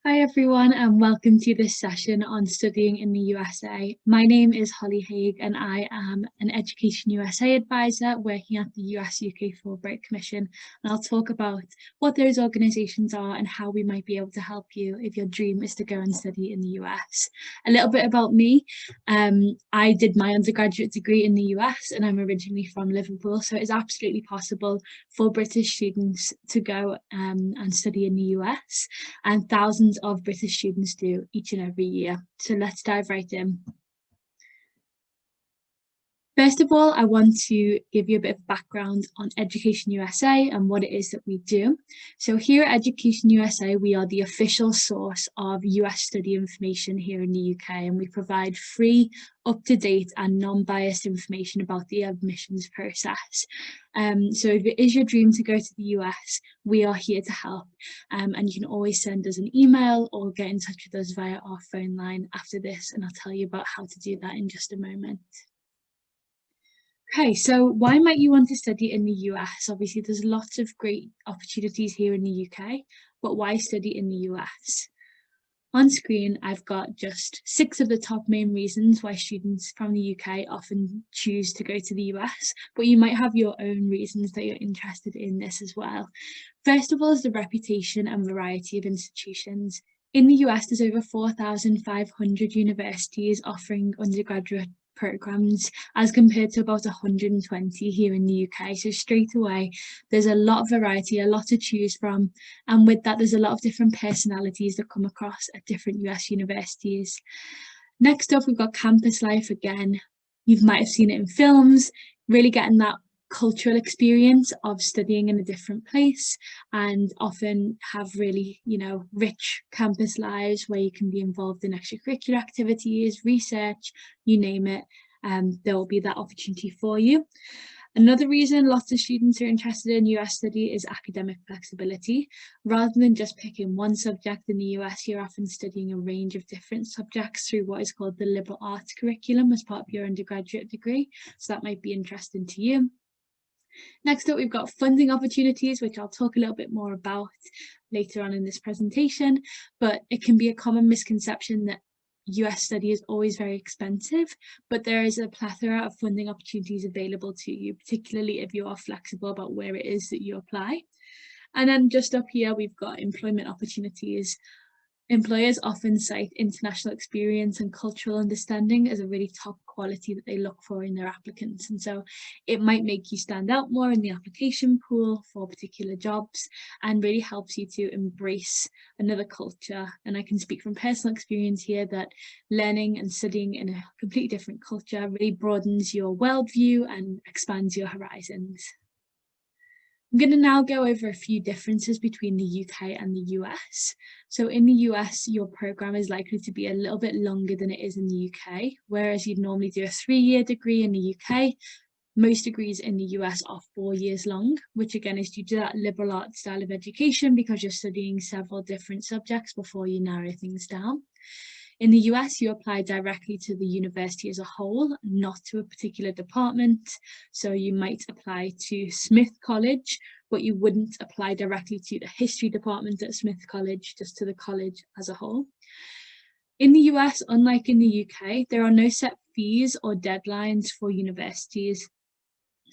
Hi everyone and welcome to this session on studying in the USA. My name is Holly Haig and I am an Education USA advisor working at the US UK Fulbright Commission, and I'll talk about what those organisations are and how we might be able to help you if your dream is to go and study in the US. A little bit about me. I did my undergraduate degree in the US and I'm originally from Liverpool, so it is absolutely possible for British students to go and study in the US, and thousands of British students do each and every year. So let's dive right in. First of all, I want to give you a bit of background on Education USA and what it is that we do. So here at Education USA, we are the official source of US study information here in the UK, and we provide free, up-to-date and non-biased information about the admissions process. So if it is your dream to go to the US, we are here to help, and you can always send us an email or get in touch with us via our phone line after this, and I'll tell you about how to do that in just a moment. Okay, so why might you want to study in the US? Obviously, there's lots of great opportunities here in the UK, but why study in the US? On screen, I've got just 6 of the top main reasons why students from the UK often choose to go to the US, but you might have your own reasons that you're interested in this as well. First of all is the reputation and variety of institutions. In the US, there's over 4,500 universities offering undergraduate programs as compared to about 120 here in the UK. So straight away, there's a lot of variety, a lot to choose from. And with that, there's a lot of different personalities that come across at different US universities. Next up, we've got campus life again. You might have seen it in films, really getting that cultural experience of studying in a different place, and often have really, rich campus lives where you can be involved in extracurricular activities, research, you name it, there will be that opportunity for you. Another reason lots of students are interested in US study is academic flexibility. Rather than just picking one subject in the US, you're often studying a range of different subjects through what is called the liberal arts curriculum as part of your undergraduate degree. So that might be interesting to you. Next up, we've got funding opportunities, which I'll talk a little bit more about later on in this presentation, but it can be a common misconception that US study is always very expensive, but there is a plethora of funding opportunities available to you, particularly if you are flexible about where it is that you apply. And then just up here, we've got employment opportunities. Employers often cite international experience and cultural understanding as a really top quality that they look for in their applicants. And so it might make you stand out more in the application pool for particular jobs and really helps you to embrace another culture. And I can speak from personal experience here that learning and studying in a completely different culture really broadens your worldview and expands your horizons. I'm going to now go over a few differences between the UK and the US. So in the US, your programme is likely to be a little bit longer than it is in the UK, whereas you'd normally do a 3-year degree in the UK. Most degrees in the US are 4 years long, which again is due to that liberal arts style of education because you're studying several different subjects before you narrow things down. In the US, you apply directly to the university as a whole, not to a particular department. So you might apply to Smith College, but you wouldn't apply directly to the history department at Smith College, just to the college as a whole. In the US, unlike in the UK, there are no set fees or deadlines for universities.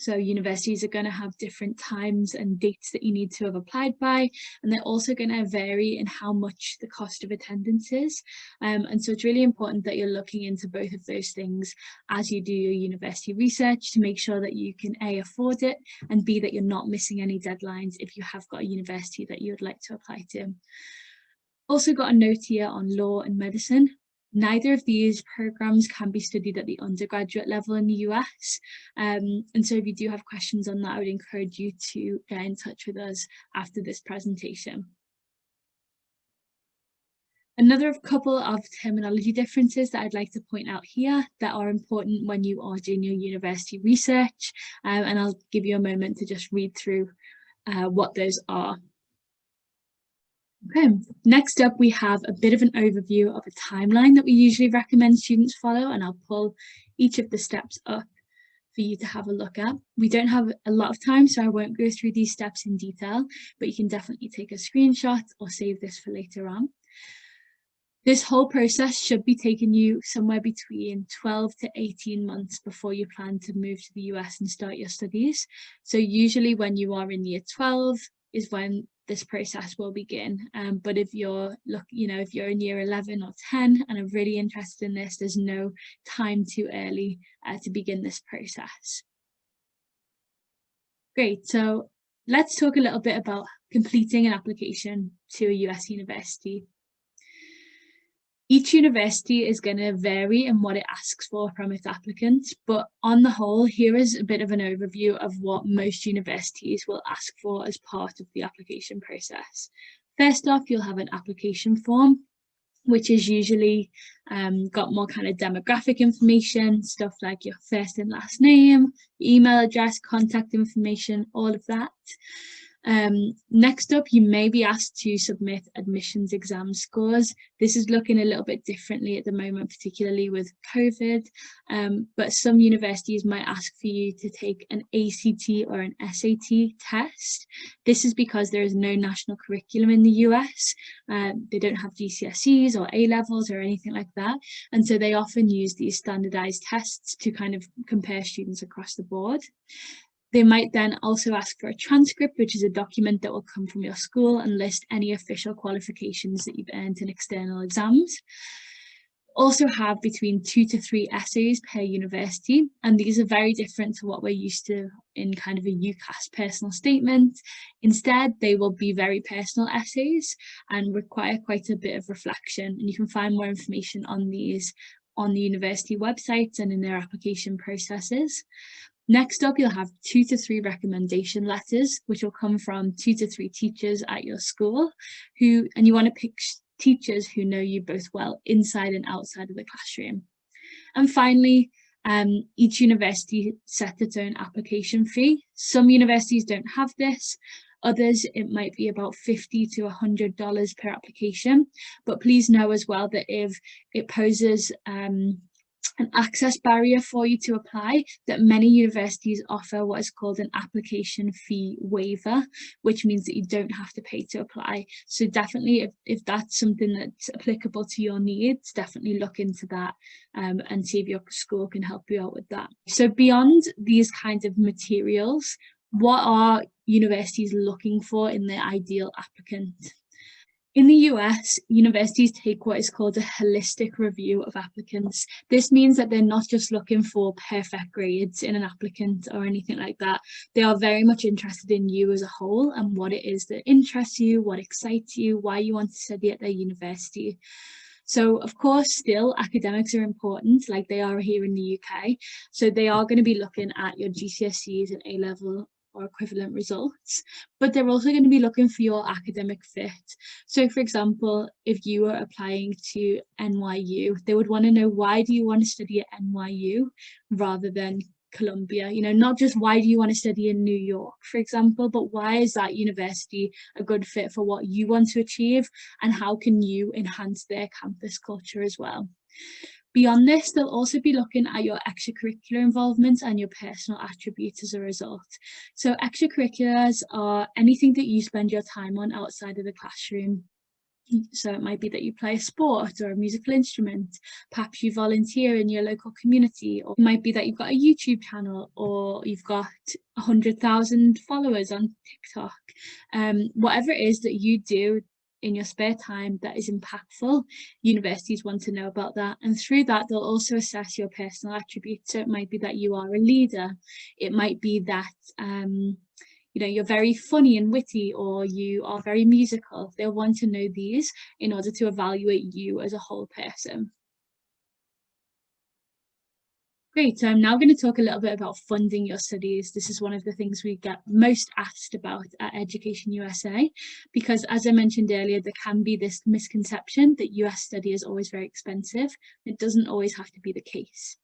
So universities are going to have different times and dates that you need to have applied by, and they're also going to vary in how much the cost of attendance is. And so it's really important that you're looking into both of those things as you do your university research to make sure that you can A, afford it, and B, that you're not missing any deadlines if you have got a university that you would like to apply to. Also got a note here on law and medicine. Neither of these programs can be studied at the undergraduate level in the US. And so if you do have questions on that, I would encourage you to get in touch with us after this presentation. Another couple of terminology differences that I'd like to point out here that are important when you are doing your university research, and I'll give you a moment to just read through what those are. Okay, next up we have a bit of an overview of a timeline that we usually recommend students follow, and I'll pull each of the steps up for you to have a look at. We don't have a lot of time, so I won't go through these steps in detail, but you can definitely take a screenshot or save this for later on. This whole process should be taking you somewhere between 12 to 18 months before you plan to move to the US and start your studies. So usually when you are in year 12 is when this process will begin. But if you're if you're in year 11 or 10 and are really interested in this, there's no time too early to begin this process. Great, so let's talk a little bit about completing an application to a US university. Each university is going to vary in what it asks for from its applicants, but on the whole, here is a bit of an overview of what most universities will ask for as part of the application process. First off, you'll have an application form, which is usually got more kind of demographic information, stuff like your first and last name, email address, contact information, all of that. Next up, you may be asked to submit admissions exam scores. This is looking a little bit differently at the moment, particularly with COVID, but some universities might ask for you to take an ACT or an SAT test. This is because there is no national curriculum in the US. They don't have GCSEs or A-levels or anything like that, and so they often use these standardized tests to kind of compare students across the board. They might then also ask for a transcript, which is a document that will come from your school and list any official qualifications that you've earned in external exams. Also have between 2 to 3 essays per university, and these are very different to what we're used to in kind of a UCAS personal statement. Instead, they will be very personal essays and require quite a bit of reflection, and you can find more information on these on the university websites and in their application processes. Next up, you'll have 2 to 3 recommendation letters, which will come from 2 to 3 teachers at your school, and you want to pick teachers who know you both well inside and outside of the classroom. And finally, each university sets its own application fee. Some universities don't have this. Others, it might be about $50 to $100 per application. But please know as well that if it poses an access barrier for you to apply, that many universities offer what is called an application fee waiver, which means that you don't have to pay to apply. So definitely, if that's something that's applicable to your needs, definitely look into that and see if your school can help you out with that. So beyond these kinds of materials, what are universities looking for in their ideal applicant? In the US, universities take what is called a holistic review of applicants. This means that they're not just looking for perfect grades in an applicant or anything like that. They are very much interested in you as a whole and what it is that interests you, what excites you, why you want to study at their university. So, of course, still academics are important, like they are here in the UK. So they are going to be looking at your GCSEs and A-level or equivalent results, but they're also going to be looking for your academic fit. So for example, if you were applying to NYU, they would want to know, why do you want to study at NYU rather than Columbia? You know, not just why do you want to study in New York, for example, but why is that university a good fit for what you want to achieve, and how can you enhance their campus culture as well? Beyond this, they'll also be looking at your extracurricular involvement and your personal attributes as a result. So extracurriculars are anything that you spend your time on outside of the classroom. So it might be that you play a sport or a musical instrument, perhaps you volunteer in your local community, or it might be that you've got a YouTube channel or you've got 100,000 followers on TikTok. Whatever it is that you do in your spare time that is impactful, universities want to know about that, and through that they'll also assess your personal attributes. So it might be that you are a leader, it might be that you know, you're very funny and witty, or you are very musical. They'll want to know these in order to evaluate you as a whole person. Great, so I'm now going to talk a little bit about funding your studies. This is one of the things we get most asked about at Education USA, because as I mentioned earlier, there can be this misconception that US study is always very expensive. It doesn't always have to be the case.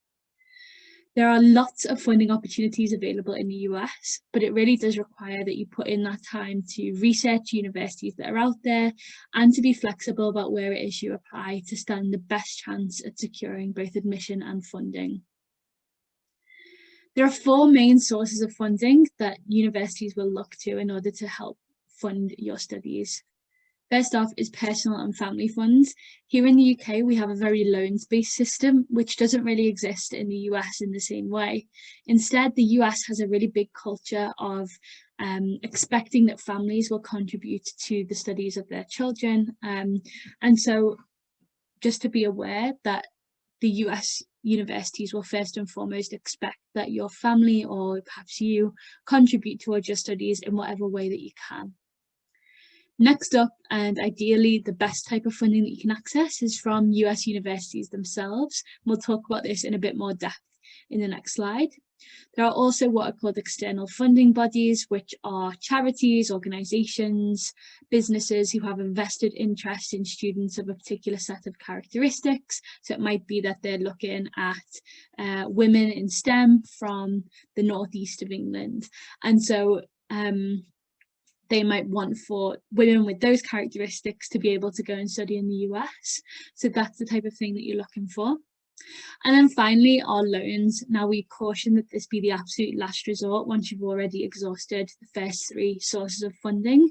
There are lots of funding opportunities available in the US, but it really does require that you put in that time to research universities that are out there and to be flexible about where it is you apply to stand the best chance at securing both admission and funding. There are 4 main sources of funding that universities will look to in order to help fund your studies. First off is personal and family funds. Here in the UK, we have a very loans-based system, which doesn't really exist in the US in the same way. Instead, the US has a really big culture of expecting that families will contribute to the studies of their children. And so just to be aware that the US universities will first and foremost expect that your family or perhaps you contribute towards your studies in whatever way that you can. Next up, and ideally the best type of funding that you can access, is from US universities themselves. We'll talk about this in a bit more depth in the next slide. There are also what are called external funding bodies, which are charities, organisations, businesses who have a vested interest in students of a particular set of characteristics. So it might be that they're looking at women in STEM from the northeast of England. And so they might want for women with those characteristics to be able to go and study in the US. So that's the type of thing that you're looking for. And then finally, our loans. Now, we caution that this be the absolute last resort once you've already exhausted the first three sources of funding,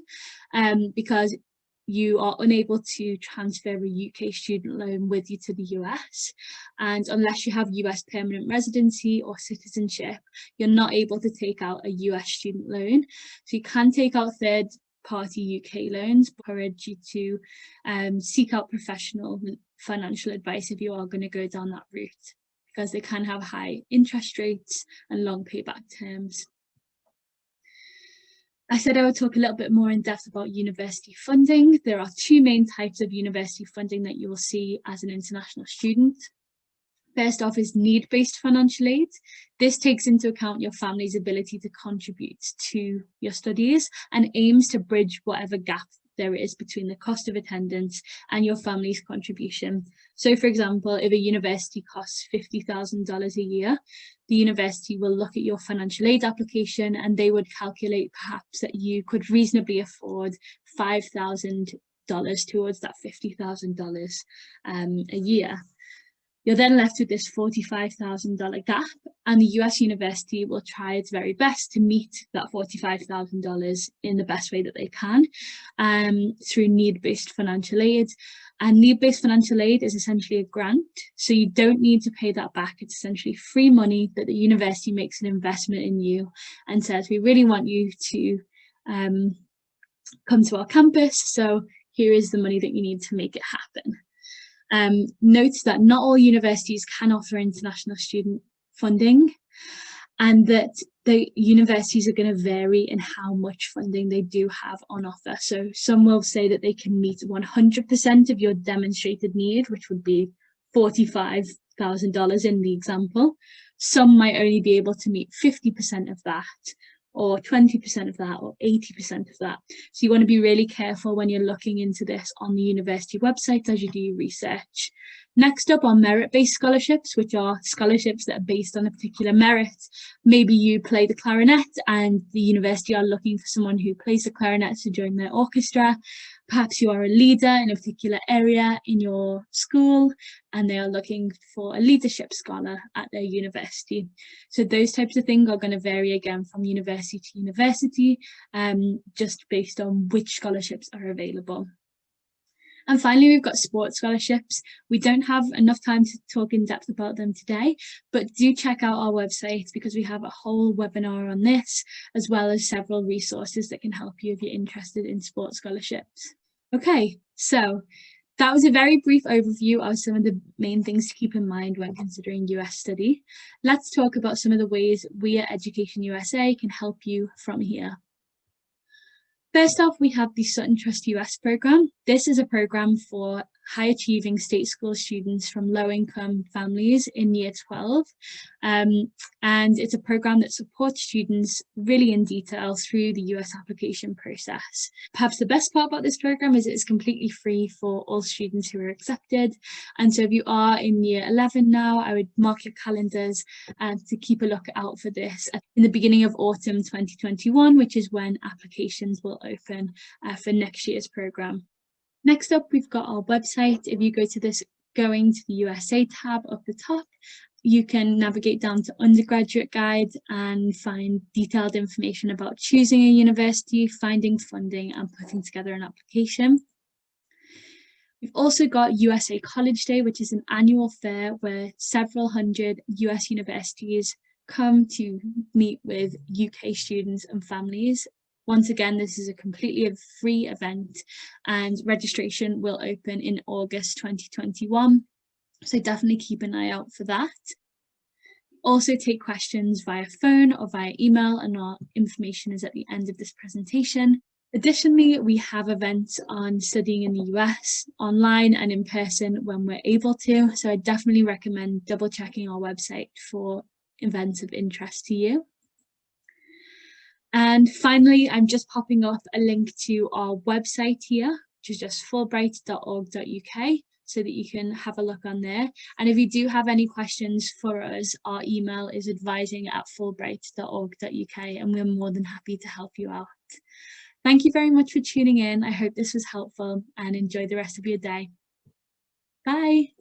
because you are unable to transfer a UK student loan with you to the US. And unless you have US permanent residency or citizenship, you're not able to take out a US student loan. So you can take out third-party UK loans, but I encourage you to seek out professional financial advice if you are going to go down that route, because they can have high interest rates and long payback terms. I said I would talk a little bit more in depth about university funding. There are two main types of university funding that you will see as an international student. First off is need-based financial aid. This takes into account your family's ability to contribute to your studies and aims to bridge whatever gap there is between the cost of attendance and your family's contribution. So for example, if a university costs $50,000 a year, the university will look at your financial aid application and they would calculate perhaps that you could reasonably afford $5,000 towards that $50,000 a year. You're then left with this $45,000 gap, and the US university will try its very best to meet that $45,000 in the best way that they can through need-based financial aid. And need-based financial aid is essentially a grant, so you don't need to pay that back. It's essentially free money that the university makes an investment in you and says, we really want you to come to our campus, so here is the money that you need to make it happen. Note that not all universities can offer international student funding, and that the universities are going to vary in how much funding they do have on offer. So some will say that they can meet 100% of your demonstrated need, which would be $45,000 in the example. Some might only be able to meet 50% of that, or 20% of that, or 80% of that. So you want to be really careful when you're looking into this on the university website as you do your research. Next up are merit-based scholarships, which are scholarships that are based on a particular merit. Maybe you play the clarinet and the university are looking for someone who plays the clarinet to join their orchestra. Perhaps you are a leader in a particular area in your school and they are looking for a leadership scholar at their university. So those types of things are going to vary again from university to university, just based on which scholarships are available. And finally, we've got sports scholarships. We don't have enough time to talk in depth about them today, but do check out our website because we have a whole webinar on this, as well as several resources that can help you if you're interested in sports scholarships. Okay, so that was a very brief overview of some of the main things to keep in mind when considering US study. Let's talk about some of the ways we at Education USA can help you from here. First off, we have the Sutton Trust US program. This is a program for high achieving state school students from low income families in year 12. And it's a program that supports students really in detail through the US application process. Perhaps the best part about this program is it's completely free for all students who are accepted. And so if you are in year 11 now, I would mark your calendars to keep a look out for this in the beginning of autumn 2021, which is when applications will open for next year's program. Next up, we've got our website. If you go to this Going to the USA tab up the top, you can navigate down to undergraduate guide and find detailed information about choosing a university, finding funding and putting together an application. also got USA College Day, which is an annual fair where several hundred US universities come to meet with UK students and families. Once again, this is a completely free event and registration will open in August 2021. So definitely keep an eye out for that. Also take questions via phone or via email, and our information is at the end of this presentation. Additionally, we have events on studying in the US online and in person when we're able to. So I definitely recommend double checking our website for events of interest to you. And finally, I'm just popping up a link to our website here, which is just fulbright.org.uk, so that you can have a look on there. And if you do have any questions for us, our email is advising@fulbright.org.uk, and we're more than happy to help you out. Thank you very much for tuning in. I hope this was helpful, and enjoy the rest of your day. Bye.